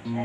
Apa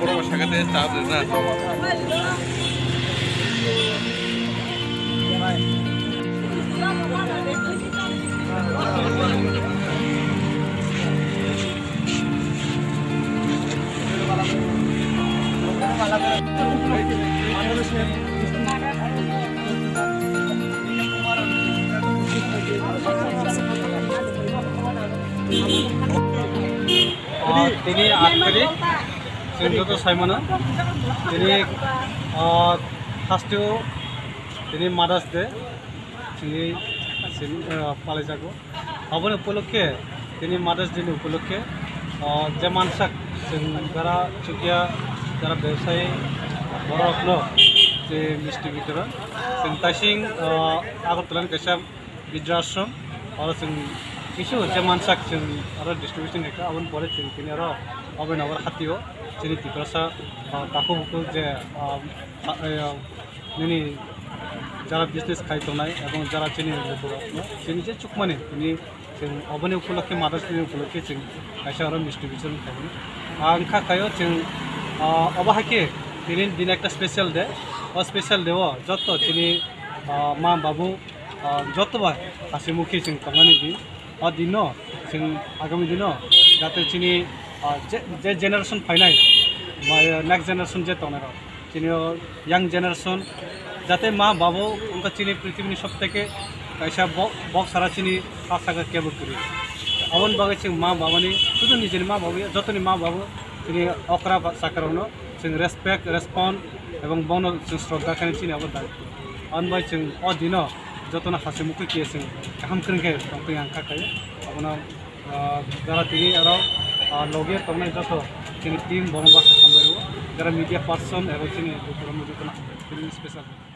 bro sakit start na. Ini akhiri Singgoto Simon ini hastu ini Mother's Day ini পালে যাব আবার উপলক্ষে তিনি Mother's Day উপলক্ষে যে মানসাক যারা চুকিয়া যারা ব্যবসায়ী বড় হলো যে মিষ্টি বিতরণ তাইসিং আগরতলার কাছে বৃদ্ধাশ্রম আর কিছু যে মানসাক আরো ডিস্ট্রিবিউশন একটা আবার পরে তিনি আরো অভিনবর হাতিও চিনি টিকরসা কাকু বুকু যে নিনি যারা বিজনেস খাইতনাই এবং যারা চিনি চিনি যে চুকমানি তিনি অবনি উপলক্ষে Mother's Day উপলক্ষে কাছে আরো মিষ্টি বিতরণ খাবেন আংখা খায়ও অবাহাকে তিনি দিন একটা স্পেশাল ডে ও স্পেশাল ডে যত চিনি মা বাবু যতবার হাসিমুখী কামানি দিন दिन आगामी दिन जाते चिनी जे जेनेरेशन फाइनाय नेक्स्ट जेनेरेशन जे तोनार चिनी यंग जेनेरेशन जाते माँ बाबू उनका चिनी पृथ्वी सब तक कैसा बक्स सारा चिनी साथ साथ केबल करी अवन बागे माँ बाबानी शुद्ध निजे माँ बाबू जतनी माँ बाबू चिनी अकरा साकारावनो रेसपेक्ट रेस्पन्ड एवं बन श्रद्धा खाने चिनी अब दायित्व अनबाय दिन जतना हासिमुखी किए गाहाम करेंगे दंफां आंखा खाए अपना जरा तीन और लगे तब जो टीम बनवा खाम जरा मीडिया पार्सन एवं स्पेशल